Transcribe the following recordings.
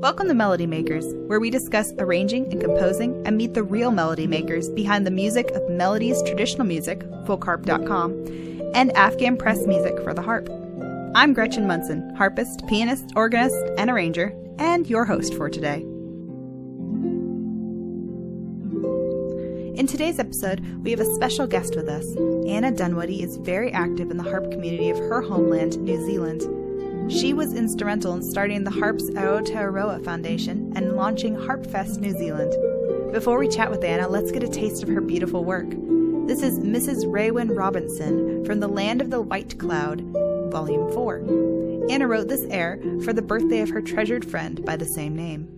Welcome to Melody Makers, where we discuss arranging and composing and meet the real melody makers behind the music of Melody's traditional music, folkharp.com, and Afghan press music for the harp. I'm Gretchen Monson, harpist, pianist, organist, and arranger, and your host for today. In today's episode, we have a special guest with us. Anna Dunwoodie is very active in the harp community of her homeland, New Zealand. She was instrumental in starting the Harps Aotearoa Foundation and launching Harp Fest New Zealand. Before we chat with Anna, let's get a taste of her beautiful work. This is Mrs. Raewyn Robinson from The Land of the White Cloud, Volume 4. Anna wrote this air for the birthday of her treasured friend by the same name.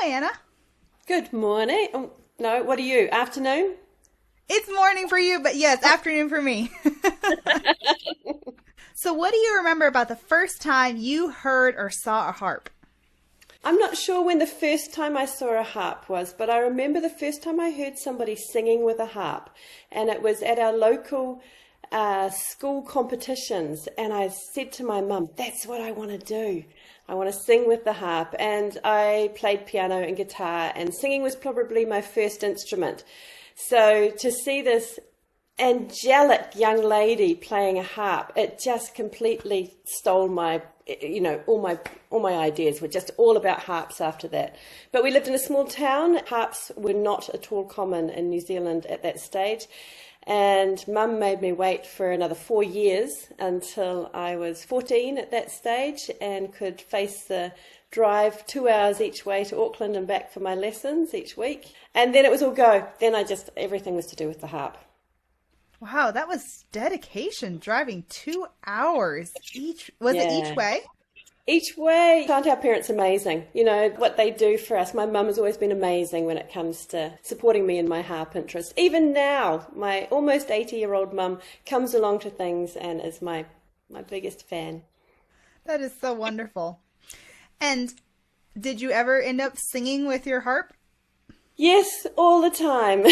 Anna. Good morning. Oh, no, what are you? Afternoon? It's morning for you, but yes, afternoon for me. So what do you remember about the first time you heard or saw a harp? I'm not sure when the first time I saw a harp was, but I remember the first time I heard somebody singing with a harp, and it was at our local school competitions, and I said to my mum, that's what I want to do. I want to sing with the harp, and I played piano and guitar, and singing was probably my first instrument. So to see this angelic young lady playing a harp, it just completely stole my, all my ideas were just all about harps after that. But we lived in a small town. Harps were not at all common in New Zealand at that stage. And Mum made me wait for another 4 years until I was 14 at that stage and could face the drive 2 hours each way to Auckland and back for my lessons each week. And then it was all go. Then everything was to do with the harp. Wow, that was dedication, driving 2 hours each. Was it each way? Each way. Aren't our parents amazing? You know, what they do for us. My mum has always been amazing when it comes to supporting me in my harp interest. Even now, my almost 80-year-old mum comes along to things and is my biggest fan. That is so wonderful. And did you ever end up singing with your harp? Yes, all the time.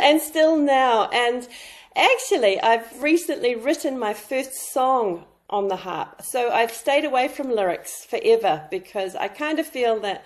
And still now. And actually, I've recently written my first song on the harp. So I've stayed away from lyrics forever because I kind of feel that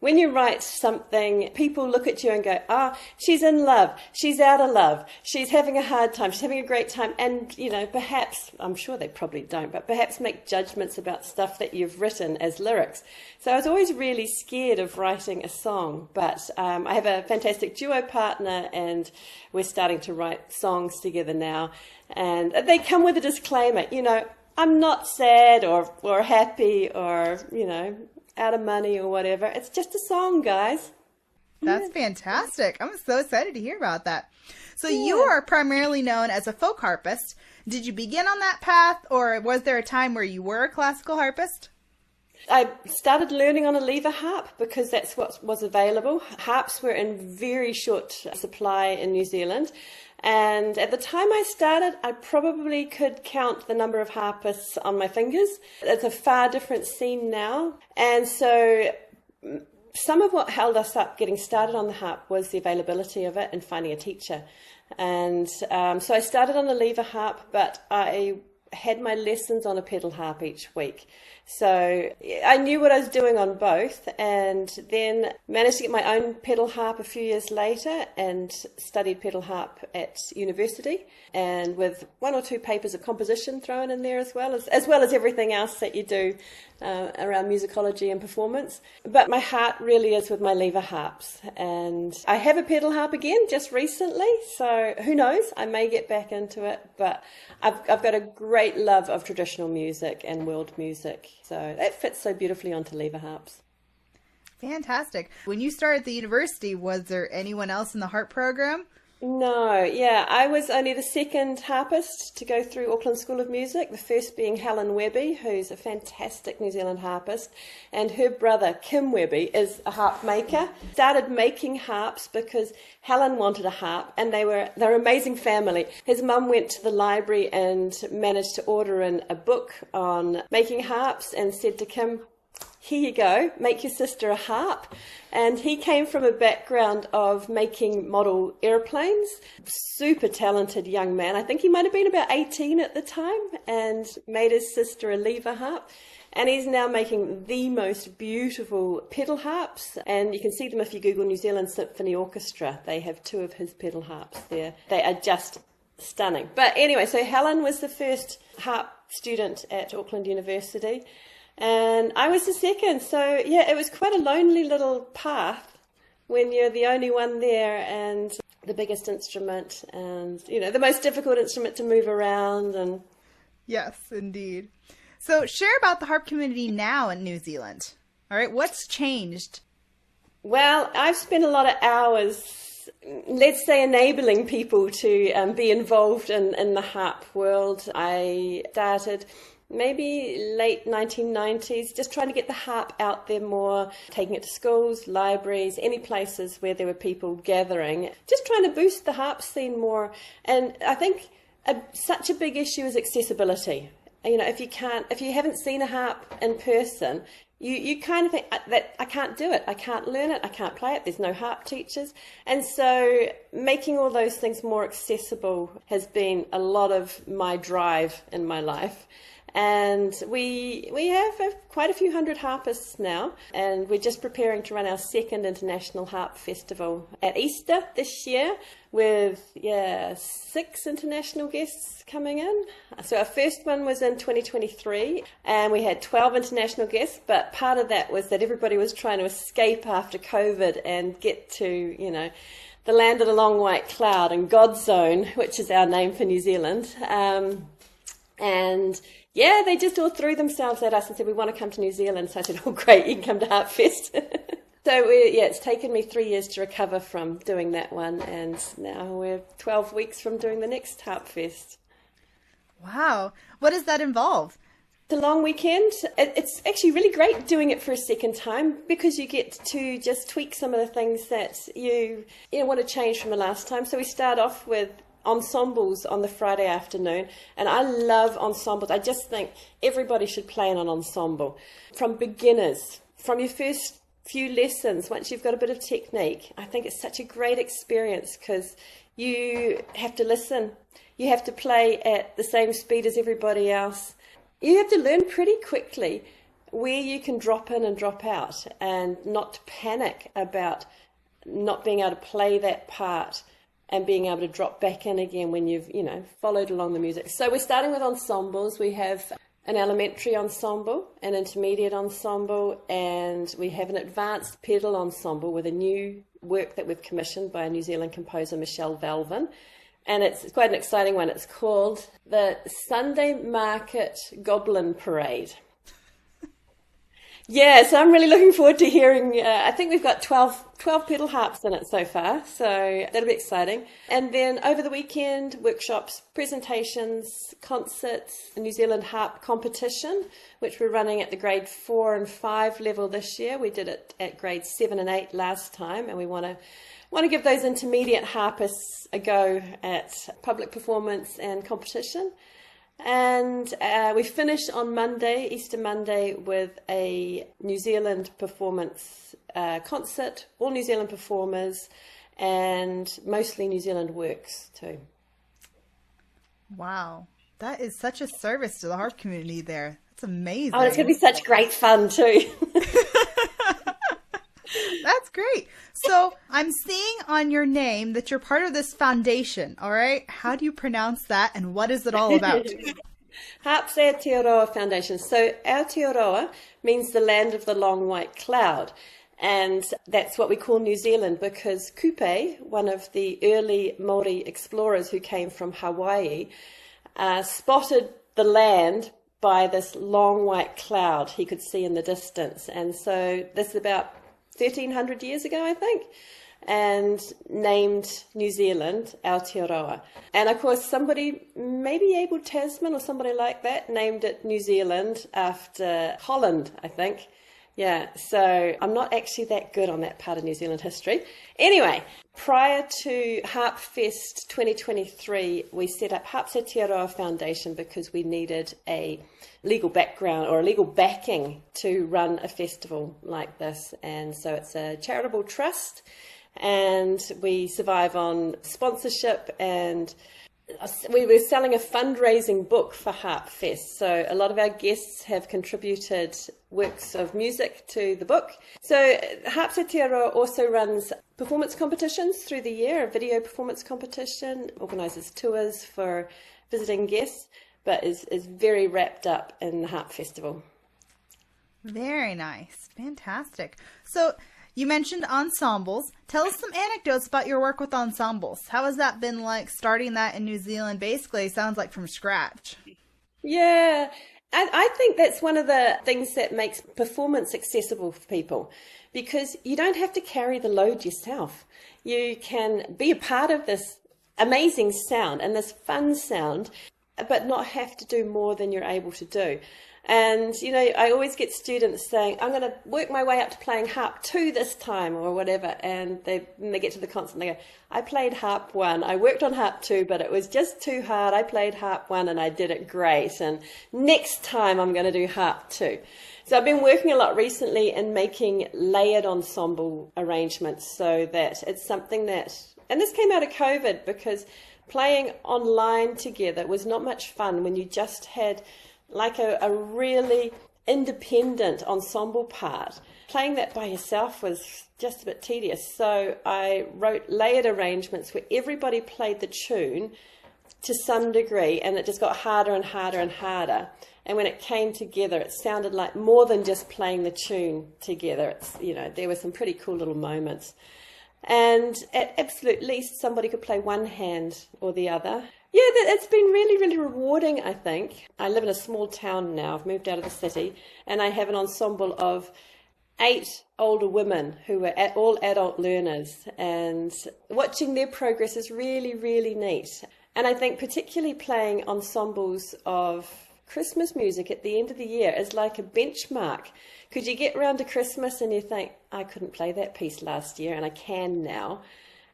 when you write something, people look at you and go, she's in love, she's out of love, she's having a hard time, she's having a great time. And, perhaps, I'm sure they probably don't, but perhaps make judgments about stuff that you've written as lyrics. So I was always really scared of writing a song, but I have a fantastic duo partner and we're starting to write songs together now. And they come with a disclaimer, I'm not sad or happy or, out of money or whatever. It's just a song, guys. That's fantastic. I'm so excited to hear about that. So you are primarily known as a folk harpist. Did you begin on that path, or was there a time where you were a classical harpist? I started learning on a lever harp because that's what was available. Harps were in very short supply in New Zealand. And at the time I started, I probably could count the number of harpists on my fingers. It's a far different scene now. And so some of what held us up getting started on the harp was the availability of it and finding a teacher. And so I started on a lever harp, but I had my lessons on a pedal harp each week. So I knew what I was doing on both, and then managed to get my own pedal harp a few years later and studied pedal harp at university, and with 1 or 2 papers of composition thrown in there as well as everything else that you do around musicology and performance. But my heart really is with my lever harps, and I have a pedal harp again just recently, so who knows, I may get back into it, but I've got a great love of traditional music and world music, so that fits so beautifully onto lever harps. Fantastic. When you started the university, was there anyone else in the harp program? No, I was only the second harpist to go through Auckland School of Music, the first being Helen Webby, who's a fantastic New Zealand harpist, and her brother, Kim Webby, is a harp maker. Started making harps because Helen wanted a harp, and they're an amazing family. His mum went to the library and managed to order in a book on making harps and said to Kim, here you go, make your sister a harp. And he came from a background of making model airplanes. Super talented young man. I think he might have been about 18 at the time, and made his sister a lever harp. And he's now making the most beautiful pedal harps. And you can see them if you Google New Zealand Symphony Orchestra. They have 2 of his pedal harps there. They are just stunning. But anyway, so Helen was the first harp student at Auckland University. And I was the second, so it was quite a lonely little path when you're the only one there and the biggest instrument and, the most difficult instrument to move around. And yes, indeed. So share about the harp community now in New Zealand. All right, what's changed? Well, I've spent a lot of hours, let's say, enabling people to be involved in the harp world. I started maybe late 1990s, just trying to get the harp out there more, taking it to schools, libraries, any places where there were people gathering, just trying to boost the harp scene more. And I think such a big issue is accessibility. If you haven't seen a harp in person, you kind of think that I can't do it, I can't learn it, I can't play it, there's no harp teachers. And so making all those things more accessible has been a lot of my drive in my life. And we have quite a few hundred harpists now, and we're just preparing to run our second International Harp Festival at Easter this year with 6 international guests coming in. So our first one was in 2023, and we had 12 international guests, but part of that was that everybody was trying to escape after COVID and get to, the land of the long white cloud and God's Zone, which is our name for New Zealand. They just all threw themselves at us and said, we want to come to New Zealand. So I said, oh, great, you can come to Harp Fest. So it's taken me 3 years to recover from doing that one. And now we're 12 weeks from doing the next Harp Fest. Wow. What does that involve? It's a long weekend. It's actually really great doing it for a second time because you get to just tweak some of the things that you want to change from the last time. So we start off with ensembles on the Friday afternoon, and I love ensembles. I just think everybody should play in an ensemble. From beginners, from your first few lessons, once you've got a bit of technique, I think it's such a great experience because you have to listen. You have to play at the same speed as everybody else. You have to learn pretty quickly where you can drop in and drop out and not panic about not being able to play that part and being able to drop back in again when you've, followed along the music. So we're starting with ensembles. We have an elementary ensemble, an intermediate ensemble, and we have an advanced pedal ensemble with a new work that we've commissioned by a New Zealand composer, Michelle Valvin. and it's quite an exciting one. It's called the Sunday Market Goblin Parade. Yeah, so I'm really looking forward to hearing, I think we've got 12 pedal harps in it so far, so that'll be exciting. And then over the weekend, workshops, presentations, concerts, the New Zealand Harp competition, which we're running at the grade 4 and 5 level this year. We did it at grade 7 and 8 last time, and we want to give those intermediate harpists a go at public performance and competition. And we finish on Monday, Easter Monday, with a New Zealand performance concert, all New Zealand performers, and mostly New Zealand works too. Wow, that is such a service to the harp community there. That's amazing. Oh, it's going to be such great fun too. That's great. So I'm seeing on your name that you're part of this foundation, all right? How do you pronounce that, and what is it all about? Harps Aotearoa Foundation. So Aotearoa means the land of the long white cloud. And that's what we call New Zealand because Kupe, one of the early Māori explorers who came from Hawaii, spotted the land by this long white cloud he could see in the distance. And so this is about 1,300 years ago, I think, and named New Zealand Aotearoa. And of course, somebody, maybe Abel Tasman or somebody like that, named it New Zealand after Holland, I think. Yeah, so I'm not actually that good on that part of New Zealand history. Anyway, prior to Harp Fest 2023, we set up Harps Aotearoa Foundation because we needed a legal background or a legal backing to run a festival like this. And so it's a charitable trust, and we survive on sponsorship, and we were selling a fundraising book for Harp Fest. So a lot of our guests have contributed works of music to the book. So Harps Aotearoa also runs performance competitions through the year, a video performance competition, organises tours for visiting guests, but is very wrapped up in the Harp Festival. Very nice. Fantastic. So you mentioned ensembles. Tell us some anecdotes about your work with ensembles. How has that been like starting that in New Zealand? Basically, sounds like from scratch. Yeah, I think that's one of the things that makes performance accessible for people, because you don't have to carry the load yourself. You can be a part of this amazing sound and this fun sound, but not have to do more than you're able to do. And, you know, I always get students saying, I'm going to work my way up to playing harp 2 this time or whatever. And they get to the concert and they go, I played harp 1. I worked on harp 2, but it was just too hard. I played harp 1 and I did it great. And next time I'm going to do harp 2. So I've been working a lot recently in making layered ensemble arrangements so that it's something that, and this came out of COVID because playing online together was not much fun when you just had like a really independent ensemble part. Playing that by yourself was just a bit tedious. So I wrote layered arrangements where everybody played the tune to some degree, and it just got harder and harder and harder. And when it came together, it sounded like more than just playing the tune together. It's, you know, there were some pretty cool little moments. And at absolute least, somebody could play one hand or the other. Yeah, it's been really, really rewarding, I think. I live in a small town now. I've moved out of the city, and I have an ensemble of 8 older women who are all adult learners, and watching their progress is really, really neat. And I think particularly playing ensembles of Christmas music at the end of the year is like a benchmark. Could you get around to Christmas and you think, I couldn't play that piece last year and I can now?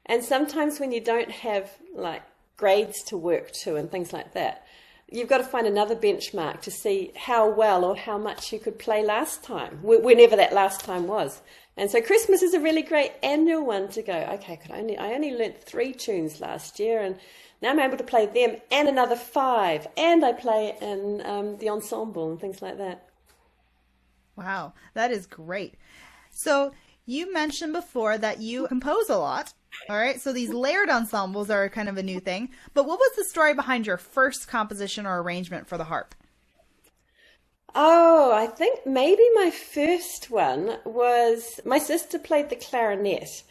And sometimes when you don't have like grades to work to and things like that, you've got to find another benchmark to see how well or how much you could play last time, whenever that last time was. And so Christmas is a really great annual one to go, okay, I only learnt 3 tunes last year, and now I'm able to play them and another 5, and I play in the ensemble and things like that. Wow, that is great. So you mentioned before that you compose a lot. All right, so these layered ensembles are kind of a new thing. But what was the story behind your first composition or arrangement for the harp? Oh, I think maybe my first one was, my sister played the clarinet.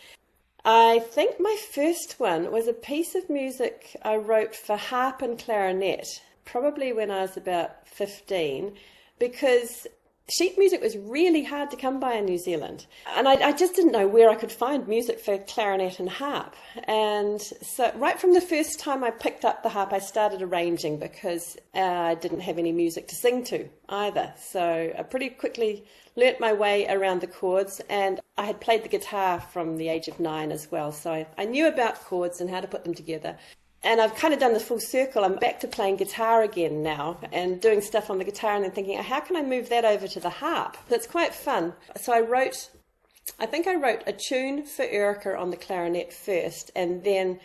I think my first one was a piece of music I wrote for harp and clarinet, probably when I was about 15, because sheet music was really hard to come by in New Zealand. And I just didn't know where I could find music for clarinet and harp. And so right from the first time I picked up the harp, I started arranging because I didn't have any music to sing to either. So I pretty quickly learnt my way around the chords, and I had played the guitar from the age of 9 as well. So I knew about chords and how to put them together. And I've kind of done the full circle. I'm back to playing guitar again now and doing stuff on the guitar and then thinking, how can I move that over to the harp? That's quite fun. So I think I wrote a tune for Erica on the clarinet first and then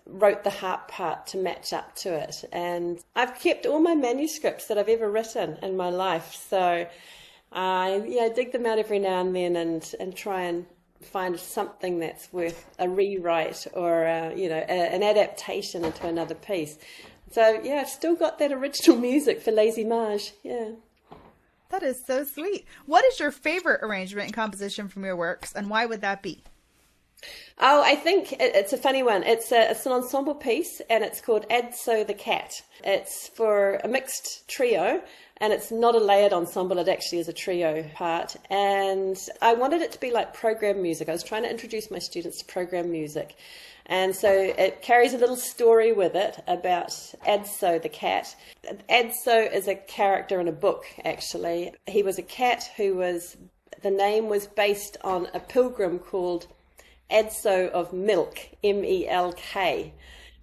wrote the harp part to match up to it. And I've kept all my manuscripts that I've ever written in my life. So I dig them out every now and then and try and find something that's worth a rewrite or an adaptation into another piece. So yeah, I've still got that original music for Lazy Marge. Yeah, that is so sweet. What is your favorite arrangement and composition from your works, and why would that be? Oh, I think it's a funny one. It's an ensemble piece, and it's called Adso the Cat. It's for a mixed trio, and it's not a layered ensemble. It actually is a trio part. And I wanted it to be like program music. I was trying to introduce my students to program music. And so it carries a little story with it about Adso the cat. Adso is a character in a book, actually. He was a cat the name was based on a pilgrim called Adso of Milk, M-E-L-K.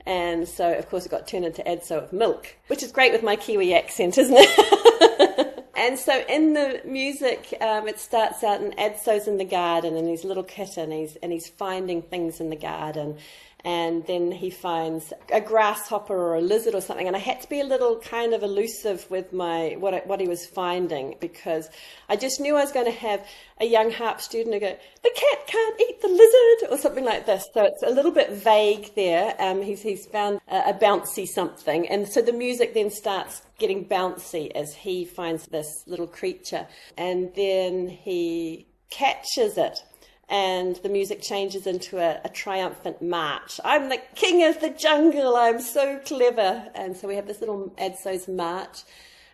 And so, of course, it got turned into Adso of Milk, which is great with my Kiwi accent, isn't it? And so in the music, it starts out and Adso's in the garden and he's a little kitten and he's finding things in the garden. And then he finds a grasshopper or a lizard or something. And I had to be a little kind of elusive with what he was finding, because I just knew I was going to have a young harp student who go, the cat can't eat the lizard, or something like this. So it's a little bit vague there. He's found a bouncy something. And so the music then starts getting bouncy as he finds this little creature. And then he catches it. And the music changes into a triumphant march. I'm the king of the jungle. I'm so clever. And so we have this little Adso's march.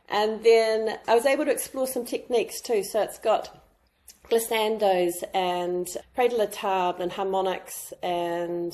And then I was able to explore some techniques too. So it's got glissandos and prie de la table and harmonics and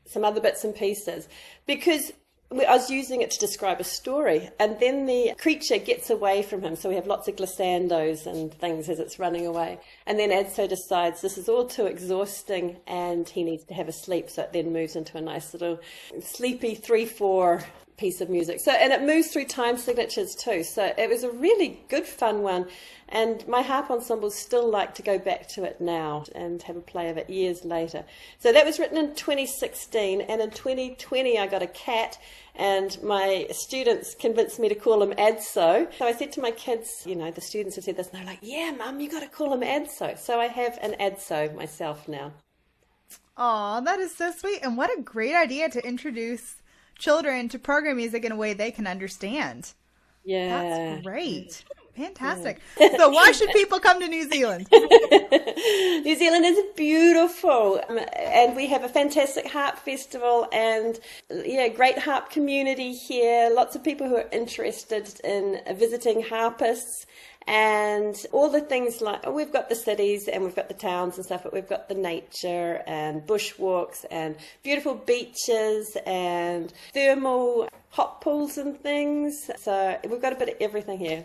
some other bits and pieces, because I was using it to describe a story, and then the creature gets away from him, so we have lots of glissandos and things as it's running away, and then Adso decides this is all too exhausting and he needs to have a sleep, so it then moves into a nice little sleepy 3/4 piece of music. So, and it moves through time signatures too, so it was a really good fun one, and my harp ensembles still like to go back to it now and have a play of it years later. So that was written in 2016, and in 2020 I got a cat, and my students convinced me to call him Adso. So I said to my kids, the students have said this, and they're like, yeah, Mum, you got to call him Adso. So I have an Adso myself now. Aw, that is so sweet, and what a great idea to introduce children to program music in a way they can understand. Yeah. That's great. Fantastic. Yeah. So why should people come to New Zealand? New Zealand is beautiful, and we have a fantastic harp festival and great harp community here. Lots of people who are interested in visiting harpists, and all the things like, we've got the cities and we've got the towns and stuff, but we've got the nature and bushwalks and beautiful beaches and thermal hot pools and things. So we've got a bit of everything here.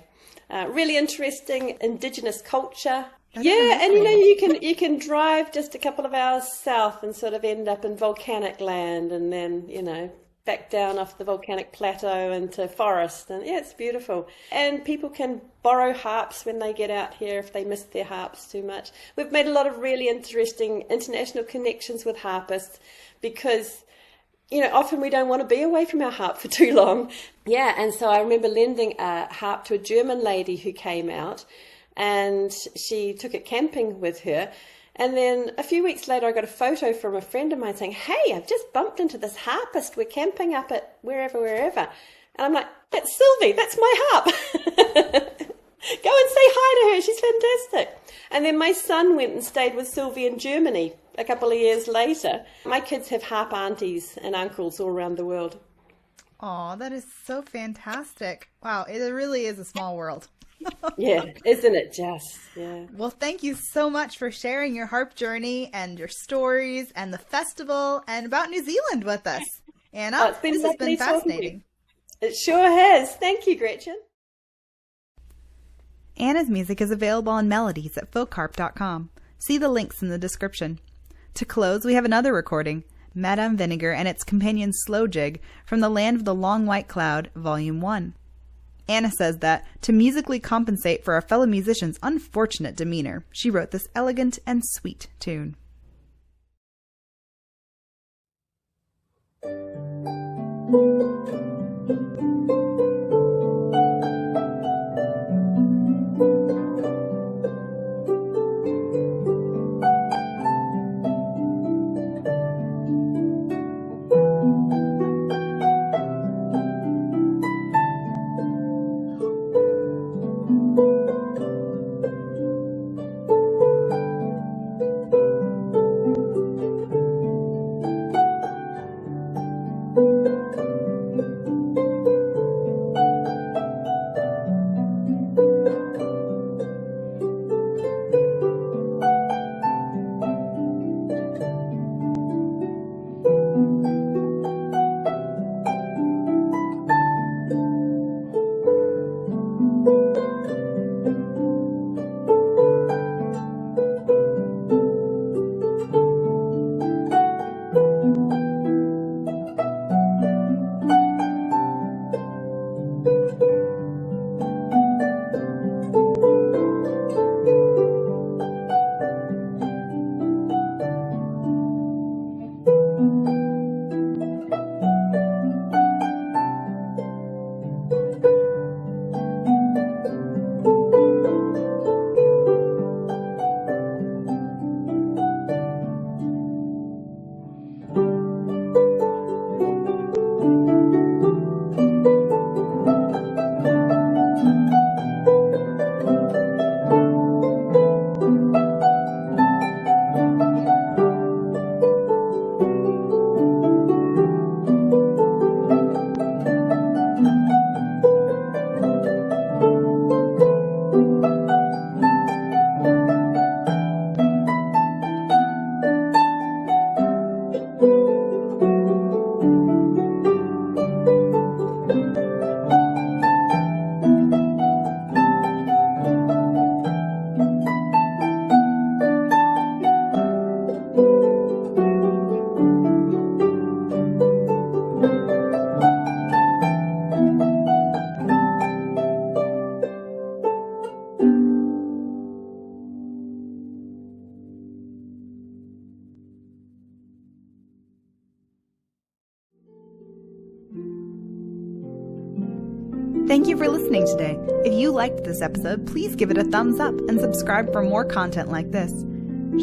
Really interesting indigenous culture. That's amazing. And you can drive just a couple of hours south and sort of end up in volcanic land, and then back down off the volcanic plateau into forest, and it's beautiful. And people can borrow harps when they get out here if they miss their harps too much. We've made a lot of really interesting international connections with harpists, because often we don't want to be away from our harp for too long. Yeah, and so I remember lending a harp to a German lady who came out, and she took it camping with her. And then a few weeks later, I got a photo from a friend of mine saying, hey, I've just bumped into this harpist. We're camping up at wherever. And I'm like, that's Sylvie, that's my harp. Go and say hi to her. She's fantastic. And then my son went and stayed with Sylvie in Germany a couple of years later. My kids have harp aunties and uncles all around the world. Oh, that is so fantastic. Wow, it really is a small world. Yeah, isn't it just? Yeah. Well, thank you so much for sharing your harp journey and your stories and the festival and about New Zealand with us. Anna, this has been fascinating. It sure has. Thank you, Gretchen. Anna's music is available on Melodies at folkharp.com. See the links in the description. To close, we have another recording, Madame Vinegar and its companion Slow Jig from The Land of the Long White Cloud, Volume 1. Anna says that, to musically compensate for our fellow musicians' unfortunate demeanor, she wrote this elegant and sweet tune. Thank you for listening today. If you liked this episode, please give it a thumbs up and subscribe for more content like this.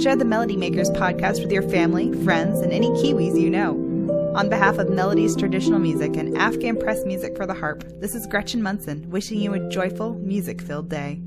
Share the Melody Makers podcast with your family, friends, and any Kiwis you know. On behalf of Melody's Traditional Music and Afghan Press Music for the Harp, this is Gretchen Monson, wishing you a joyful, music-filled day.